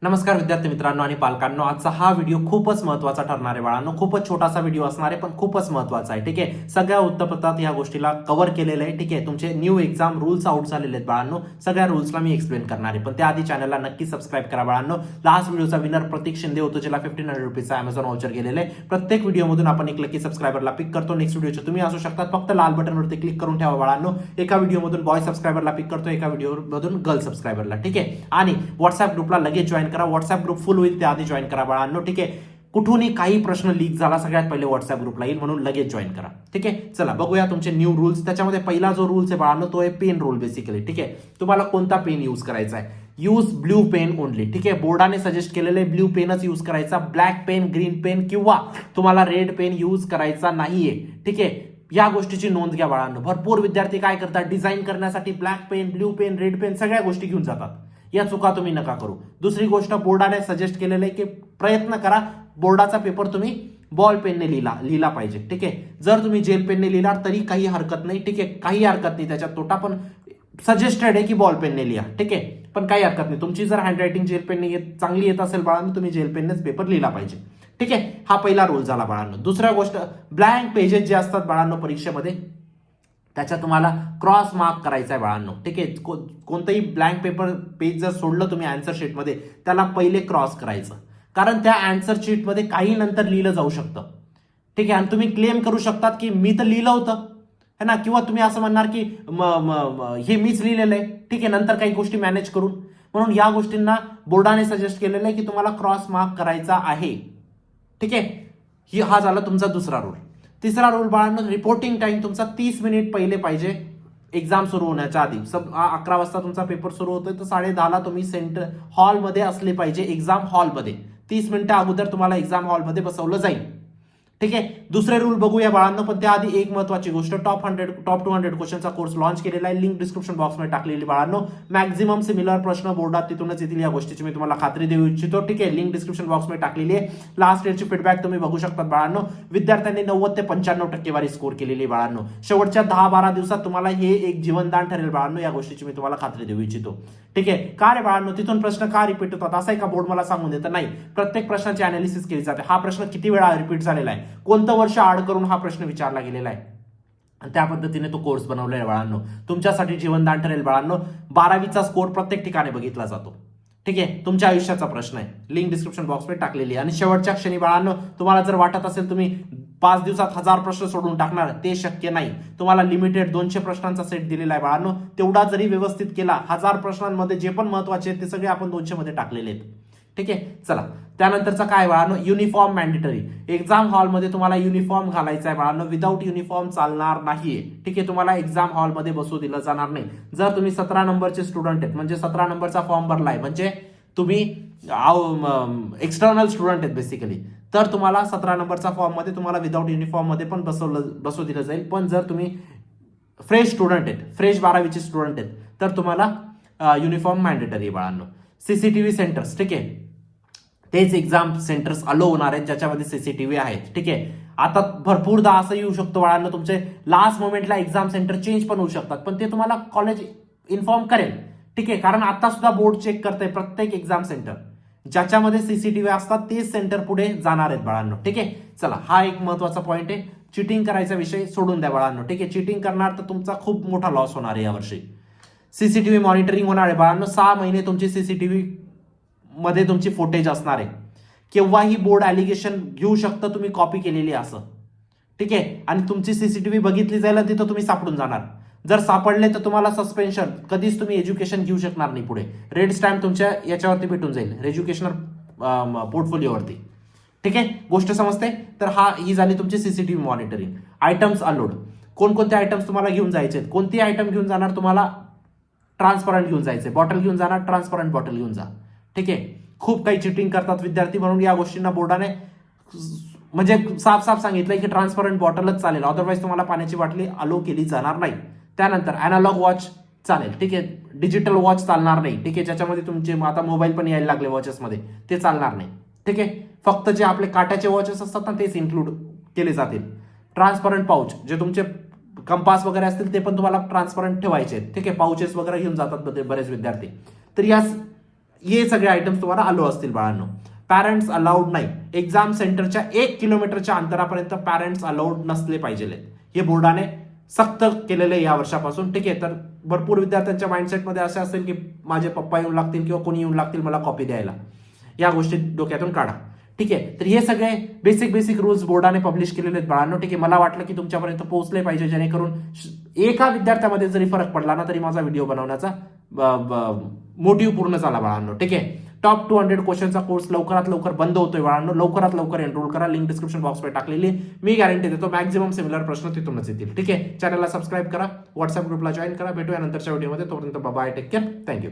नमस्कार विद्यार्थी मित्रांनो आणि पालकांनो, आजचा हा व्हिडिओ खूपच महत्त्वाचा ठरणार आहे बाळांनो. खूपच छोटासा व्हिडिओ असणार आहे पण खूपच महत्त्वाचा आहे. ठीक आहे, सगळ्या उत्तरपत्रात या गोष्टीला कव्हर केलेलं आहे. ठीक आहे, तुमचे न्यू एक्झाम रूल्स आउट झालेले आहेत बाळांनो. सगळ्या रूल्सला मी एक्सप्लेन करणार आहे, पण त्याआधी चॅनलला नक्की सबस्क्राईब करा बाळांनो. लास्ट व्हिडिओचा विनर प्रतीक शिंदे होतो, ज्याला 1500 रुपीजचा अमेझॉन वाउचर गेलेले आहे. प्रत्येक व्हिडिओमधून आपण एक लकी सबस्क्रायबरला पिक करतो. नेक्स्ट व्हिडिओचे तुम्ही असू शकतात, फक्त लाल बटनवरती क्लिक करून ठेवा बाळांनो. एका व्हिडिओमधून बॉय सबस्क्रायबरला पिक करतो, एका व्हिडिओमधून गर्ल सबस्क्रायबरला. ठीक आहे, आणि व्हॉट्सअप ग्रुपला लगेच जॉईन करा. व्हॉट्सअप ग्रुप फुल होईल त्याआधी जॉईन करा बाळांनो. ठीक आहे, कुठूनही काही प्रश्न लीक झाला सगळ्यात पहिले व्हॉट्सअप ग्रुपला येईल, म्हणून लगेच जॉईन करा. ठीक आहे, चला बघूया तुमचे न्यू रूल्स. त्याच्यामध्ये पहिला जो रूल्स आहे बाळांनो, तो आहे पेन रूल. बेसिकली ठीक आहे, तुम्हाला कोणता पेन यूज करायचा आहे? Use blue pen only. ठीक आहे, बोर्डाने सजेस्ट केलेले ब्ल्यू पेनच यूज करायचा. ब्लॅक पेन, ग्रीन पेन किंवा तुम्हाला रेड पेन यूज करायचा नाहीये. ठीक आहे, या गोष्टीची नोंद घ्या बाळांनो. भरपूर विद्यार्थी काय करतात, डिझाईन करण्यासाठी black pen, blue pen, red pen सगळ्या गोष्टी घेऊन जातात. या चुका तुम्ही नका करू. दुसरी गोष्ट, बोर्डाने सजेस्ट केलेलं आहे की प्रयत्न करा बोर्डाचा पेपर तुम्ही बॉल पेनने लिहिला पाहिजे. ठीक आहे, जर तुम्ही जेल पेनने लिहिला तरी काही हरकत नाही. ठीक आहे, काही हरकत नाही, त्याच्यात तोटा, पण सजेस्टेड आहे की बॉल पेनने लिहा. ठीक आहे, पण काही हरकत नाही. तुमची जर हँडरायटिंग जेल पेनने चांगली येत असेल बाळांनो, तुम्ही जेल पेननेच पेपर लिहिला पाहिजे. ठीक आहे, हा पहिला रूल झाला बाळांनो. दुसरा गोष्ट, ब्लँक पेजेस जे असतात बाळांनो परीक्षेमध्ये, त्याच्या तुम्हाला क्रॉस मार्क करायचा आहे बाळांनो. ठीक आहे, कोणतंही ब्लँक पेज जर सोडलं तुम्ही आन्सर शीटमध्ये, त्याला पहिले क्रॉस करायचं, कारण त्या आन्सर शीटमध्ये काही नंतर लिहिलं जाऊ शकतं. ठीक आहे, आणि तुम्ही क्लेम करू शकतात की मी तर लिहिलं होतं है ना, किंवा तुम्ही असं म्हणणार की हे मीच लिहिलेलं आहे. ठीक आहे, नंतर काही गोष्टी मॅनेज करून. म्हणून या गोष्टींना बोर्डाने सजेस्ट केलेलं आहे की तुम्हाला क्रॉस मार्क करायचा आहे. ठीक आहे, हा झाला तुमचा दुसरा रूल. तिसरा रूल बाळांनो, रिपोर्टिंग टाइम तुमचा 30 मिनिट पहिले पाहिजे एक्झाम सुरू होण्याच्या आधी. 11 वाजता तुमचा पेपर सुरू होतोय, तर 10:30ला तुम्ही सेंटर हॉलमध्ये असले पाहिजे. एक्झाम हॉलमध्ये 30 मिनिटं अगोदर तुम्हाला एक्झाम हॉलमध्ये बसवलं जाईल. ठीक आहे, दुसरे रूल बघूया बाळांनो, पण त्याआधी एक महत्वाची गोष्ट, टॉप 200 क्वेश्चनचा कोर्स लॉन्च केलेला आहे. लिंक डिस्क्रिप्शन बॉक्समध्ये टाकलेली बाळांनो. मॅक्झिमम सिमिलर प्रश्न बोर्डात तिथूनच येतील, या गोष्टीची मी तुम्हाला खात्री देऊ इच्छितो. ठीक आहे, लिंक डिस्क्रिप्शन बॉक्समध्ये टाकलेली आहे. लास्ट इयरची फीडबॅक तुम्ही बघू शकता बाळांनो. विद्यार्थ्यांनी 90 ते 95 टक्केवारी स्कोर केलेली आहे बाळांनो. शेवटच्या 10-12 दिवसात तुम्हाला हे एक जीवनदान ठरेल बाळांनो, या गोष्टीची मी तुम्हाला खात्री देऊ इच्छितो. ठीक आहे, का रे बाळांनो, तिथून प्रश्न का रिपीट होतात असं आहे का बोर्ड मला सांगून देतं? नाही, प्रत्येक प्रश्नाची अनालिसिस केली जाते. हा प्रश्न किती वेळा रिपीट झालेला आहे, कोणतं वर्ष आड करून हा प्रश्न विचारला गेलेला आहे, आणि त्या पद्धतीने तो कोर्स बनवलेला आहे बाळांनो. तुमच्यासाठी जीवनदान ठरेल बाळांनो. 12वीचा स्कोर प्रत्येक ठिकाणी बघितला जातो. ठीक आहे, तुमच्या आयुष्याचा प्रश्न आहे. लिंक डिस्क्रिप्शन बॉक्समध्ये टाकलेली आहे. आणि शेवटच्या क्षणी बाळांनो, तुम्हाला जर वाटत असेल तुम्ही 5 दिवसात 1000 प्रश्न सोडून टाकणार, ते शक्य नाही. तुम्हाला लिमिटेड 200 प्रश्नांचा सेट दिलेला आहे बाळांनो. तेवढा जरी व्यवस्थित केला, 1000 प्रश्नांमध्ये जे पण महत्वाचे आहेत ते सगळे आपण 200 मध्ये टाकलेले आहेत. ठीक आहे, चला त्यानंतरचा काय बाळांनो, युनिफॉर्म मॅन्डेटरी. एक्झाम हॉलमध्ये तुम्हाला युनिफॉर्म घालायचा आहे बाळांनो. विदाऊट युनिफॉर्म चालणार नाहीये. ठीक आहे, तुम्हाला एक्झाम हॉलमध्ये बसू दिलं जाणार नाही. जर तुम्ही 17 नंबरचे स्टुडंट आहेत, म्हणजे 17 नंबरचा फॉर्म भरलाय, म्हणजे तुम्ही एक्सटर्नल स्टुडंट आहेत बेसिकली, तर तुम्हाला 17 नंबरचा फॉर्म मध्ये तुम्हाला विदाऊट युनिफॉर्म मध्ये पण बसू दिलं जाईल. पण जर तुम्ही फ्रेश स्टुडंट आहेत, फ्रेश 12वीचे स्टुडंट आहेत, तर तुम्हाला युनिफॉर्म मॅन्डेटरी बाळांनो. सीसीटीव्ही सेंटर्स, ठीक आहे, तेच एक्झाम सेंटर्स अलो होणार आहेत ज्याच्यामध्ये सीसीटीव्ही आहेत. ठीक आहे, आता भरपूरदा असं येऊ शकतो बाळांनो, तुमचे लास्ट मोमेंटला एक्झाम सेंटर चेंज पण होऊ शकतात, पण ते तुम्हाला कॉलेज इन्फॉर्म करेल. ठीक आहे, कारण आता सुद्धा बोर्ड चेक करते प्रत्येक एक्झाम सेंटर. ज्याच्यामध्ये सीसीटीव्ही असतात तेच सेंटर पुढे जाणार आहेत बाळांनो. ठीक आहे, चला हा एक महत्वाचा पॉईंट आहे. चिटिंग करायचा विषय सोडून द्या बाळांनो. ठीक आहे, चिटिंग करणार तर तुमचा खूप मोठा लॉस होणार आहे यावर्षी. सीसीटीव्ही मॉनिटरिंग होणार आहे बाळांनो. 6 महिने तुमची सीसीटीव्ही मध्ये तुमची फुटेज असणार आहे. केव्हाही बोर्ड ॲलिगेशन घेऊ शकतं तुम्ही कॉपी केलेली असं. ठीक आहे, आणि तुमची सीसीटीव्ही बघितली जाईल, तिथं तुम्ही सापडून जाणार. जर सापडले तर तुम्हाला सस्पेन्शन, कधीच तुम्ही एज्युकेशन घेऊ शकणार नाही पुढे. रेड स्टॅम्प तुमच्या याच्यावरती भेटून जाईल, एज्युकेशनल पोर्टफोलिओवरती. ठीक आहे, गोष्ट समजते? तर ही झाली तुमची सीसीटीव्ही मॉनिटरिंग. आयटम्स अलोड, कोणकोणते आयटम्स तुम्हाला घेऊन जायचे, कोणती आयटम घेऊन जाणार, तुम्हाला ट्रान्सपरंट घेऊन जायचे. बॉटल घेऊन जाणार, ट्रान्सपरंट बॉटल घेऊन जा. ठीक आहे, खूप काही चिटिंग करतात विद्यार्थी, म्हणून या गोष्टींना बोर्डाने म्हणजे साफ सांगितलंय की ट्रान्सपरंट बॉटलच चालेल, अदरवाईज तुम्हाला पाण्याची बाटली अलो केली जाणार नाही. त्यानंतर अॅनालॉग वॉच चालेल. ठीक आहे, डिजिटल वॉच चालणार नाही. ठीक आहे, ज्याच्यामध्ये तुमचे आता मोबाईल पण यायला लागले वॉचेसमध्ये, ते चालणार नाही. ठीक आहे, फक्त जे आपले काट्याचे वॉचेस असतात ना, तेच इन्क्लूड केले जातील. ट्रान्सपरंट पाऊच, जे तुमचे कंपास वगैरे असतील ते पण तुम्हाला ट्रान्सपरंट ठेवायचे. ठीक आहे, पाऊचेस वगैरे घेऊन जातात बरेच विद्यार्थी. तर या हे सगळे आयटम्स तुम्हाला आलो असतील बाळांनो. पॅरेंट्स अलाउड नाही, एक्झाम सेंटरच्या 1 किलोमीटरच्या अंतरापर्यंत पॅरेंट्स अलाउड नसले पाहिजे. हे बोर्डाने सक्त केलेलं आहे या वर्षापासून. ठीक आहे, तर भरपूर विद्यार्थ्यांच्या माइंडसेटमध्ये असे असेल की माझे पप्पा येऊन लागतील किंवा कोणी येऊन लागतील मला कॉपी द्यायला. या गोष्टी डोक्यातून काढा. ठीक आहे, तर हे सगळे बेसिक रूल्स बोर्डाने पब्लिश केलेले आहेत बाळांनो. ठीक आहे, मला वाटलं की तुमच्यापर्यंत पोहोचले पाहिजे, जेणेकरून एका विद्यार्थ्यामध्ये जरी फरक पडला ना तरी माझा व्हिडिओ बनवण्याचा मोटिव्ह पूर्ण झाला बाळांनो. ठीक आहे, टॉप 200 क्वेश्चनचा कोर्स लवकरात लवकर बंद होतोय बाळांनो. लवकरात लवकर एनरोल करा. लिंक डिस्क्रिप्शन बॉक्समध्ये टाकलेली. मी गॅरंटी देतो मॅक्झिमम सिमिलर प्रश्न तिथूनच येतील. ठीक आहे, चॅनलला सबस्क्राईब करा, व्हॉट्सअप ग्रुपला जॉईन करा. भेटूया नंतरच्या व्हिडिओमध्ये. तोपर्यंत बाय, टेक केअर, थँक्यू.